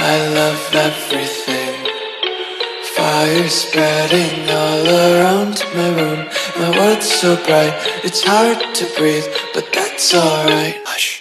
I love everything. Fire spreading all around my room. My world's so bright, it's hard to breathe, but that's alright. Hush.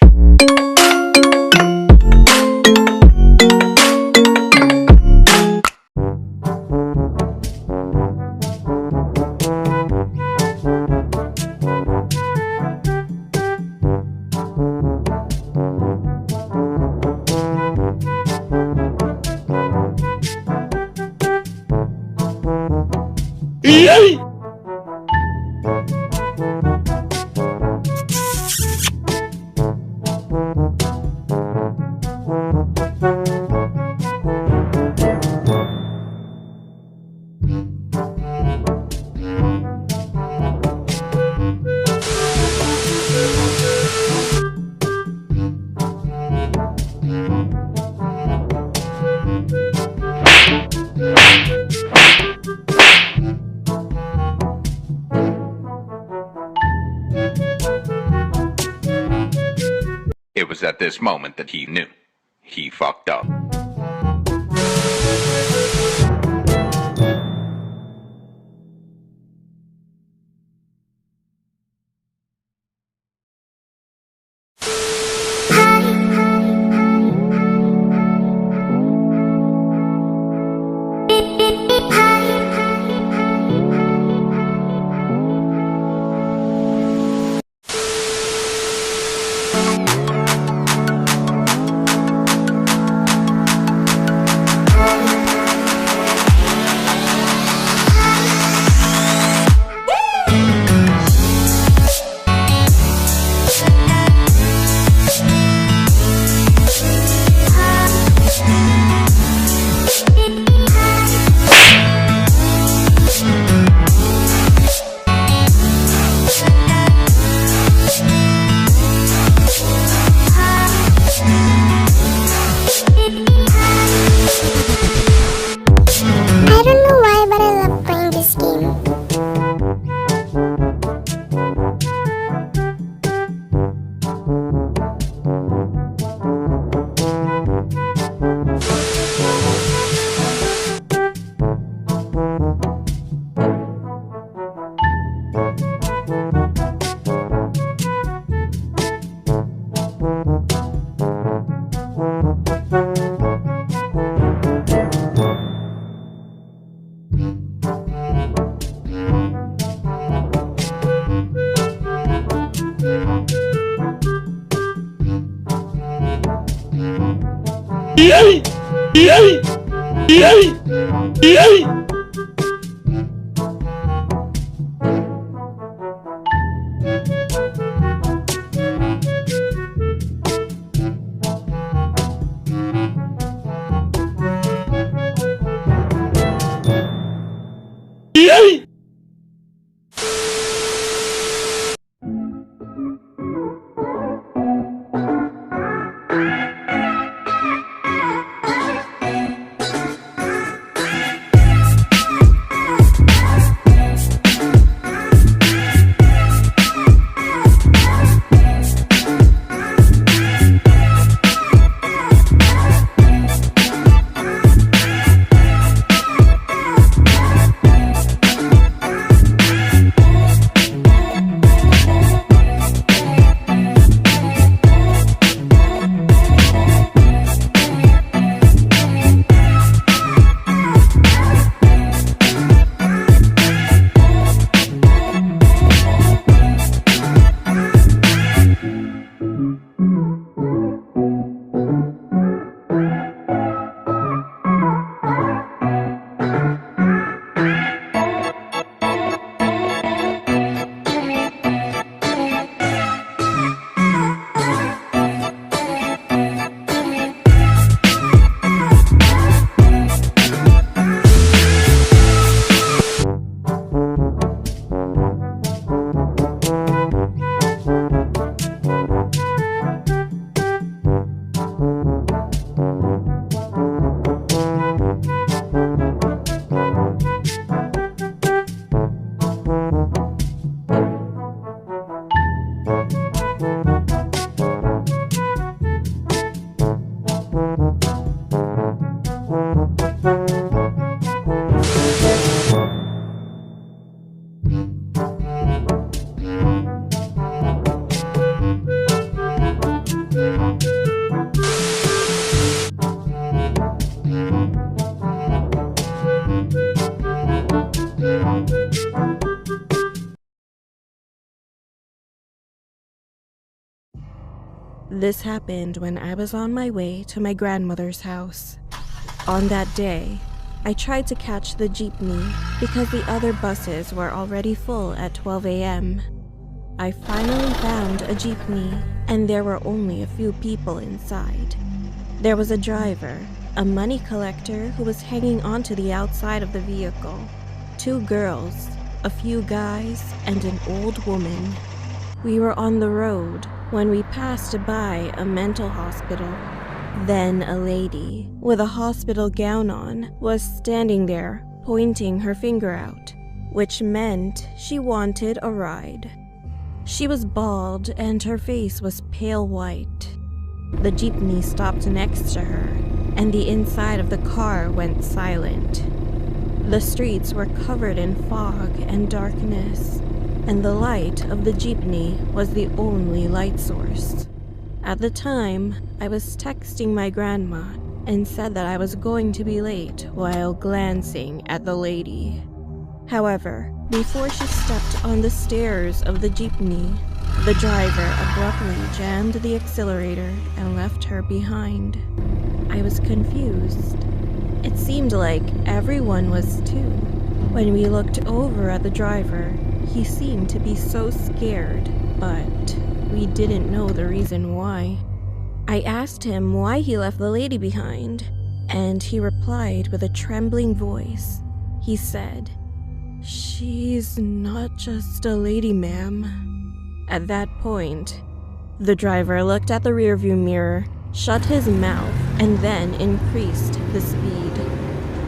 It was at this moment that he knew. He fucked up. I don't know why, but I love playing this game. This happened when I was on my way to my grandmother's house. On that day, I tried to catch the jeepney because the other buses were already full at 12 a.m. I finally found a jeepney, and there were only a few people inside. There was a driver, a money collector who was hanging onto the outside of the vehicle, 2 girls, a few guys, and an old woman. We were on the road when we passed by a mental hospital. Then a lady, with a hospital gown on, was standing there, pointing her finger out, which meant she wanted a ride. She was bald and her face was pale white. The jeepney stopped next to her, and the inside of the car went silent. The streets were covered in fog and darkness, and the light of the jeepney was the only light source. At the time, I was texting my grandma and said that I was going to be late while glancing at the lady. However, before she stepped on the stairs of the jeepney, the driver abruptly jammed the accelerator and left her behind. I was confused. It seemed like everyone was too. When we looked over at the driver, he seemed to be so scared, but we didn't know the reason why. I asked him why he left the lady behind, and he replied with a trembling voice. He said, "She's not just a lady, ma'am." At that point, the driver looked at the rearview mirror, shut his mouth, and then increased the speed.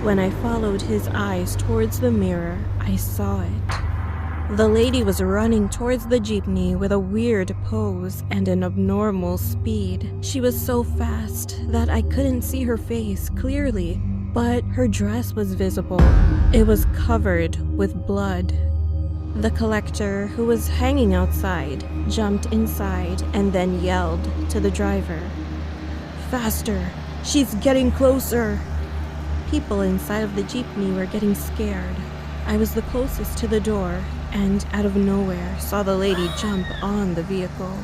When I followed his eyes towards the mirror, I saw it. The lady was running towards the jeepney with a weird pose and an abnormal speed. She was so fast that I couldn't see her face clearly, but her dress was visible. It was covered with blood. The collector, who was hanging outside, jumped inside and then yelled to the driver, "Faster! She's getting closer!" People inside of the jeepney were getting scared. I was the closest to the door, and out of nowhere saw the lady jump on the vehicle.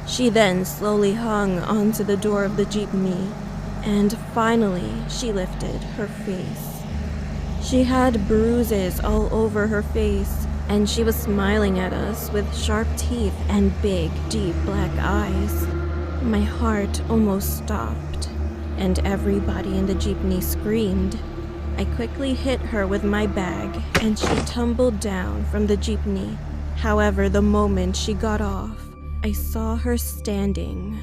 She then slowly hung onto the door of the jeepney, and finally she lifted her face. She had bruises all over her face, and she was smiling at us with sharp teeth and big, deep black eyes. My heart almost stopped, and everybody in the jeepney screamed. I quickly hit her with my bag, and she tumbled down from the jeepney. However, the moment she got off, I saw her standing.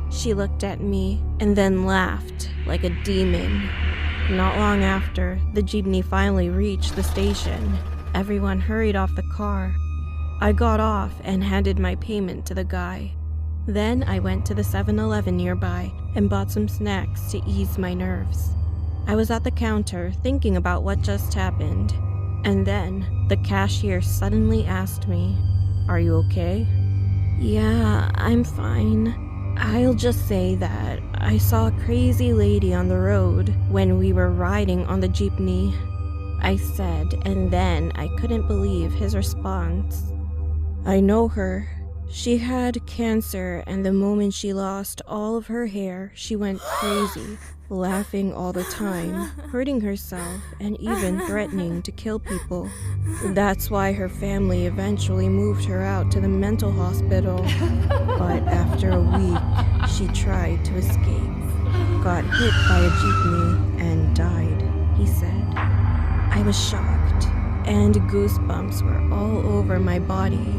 She looked at me and then laughed like a demon. Not long after, the jeepney finally reached the station. Everyone hurried off the car. I got off and handed my payment to the guy. Then I went to the 7-Eleven nearby and bought some snacks to ease my nerves. I was at the counter thinking about what just happened, and then the cashier suddenly asked me, "Are you okay?" "Yeah, I'm fine. I'll just say that I saw a crazy lady on the road when we were riding on the jeepney," I said, and then I couldn't believe his response. "I know her. She had cancer, and the moment she lost all of her hair, she went crazy, laughing all the time, hurting herself, and even threatening to kill people. That's why her family eventually moved her out to the mental hospital. But after a week, she tried to escape, got hit by a jeepney, and died," he said. I was shocked, and goosebumps were all over my body.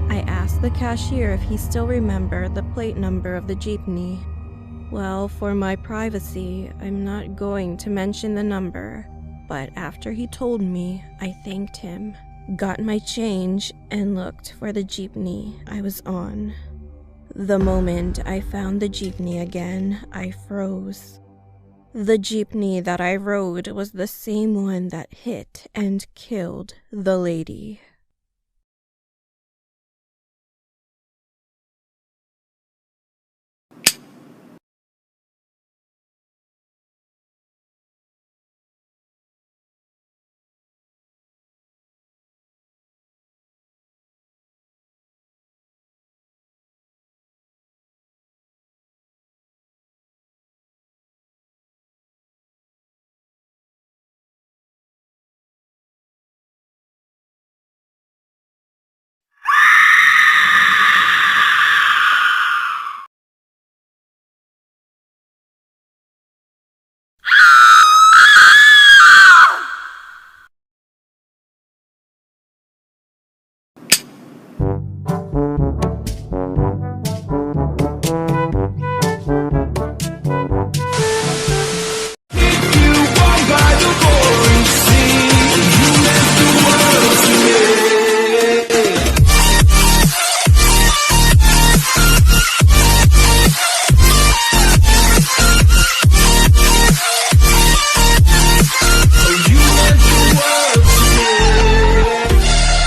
I asked the cashier if he still remembered the plate number of the jeepney. Well, for my privacy, I'm not going to mention the number, but after he told me, I thanked him, got my change, and looked for the jeepney I was on. The moment I found the jeepney again, I froze. The jeepney that I rode was the same one that hit and killed the lady.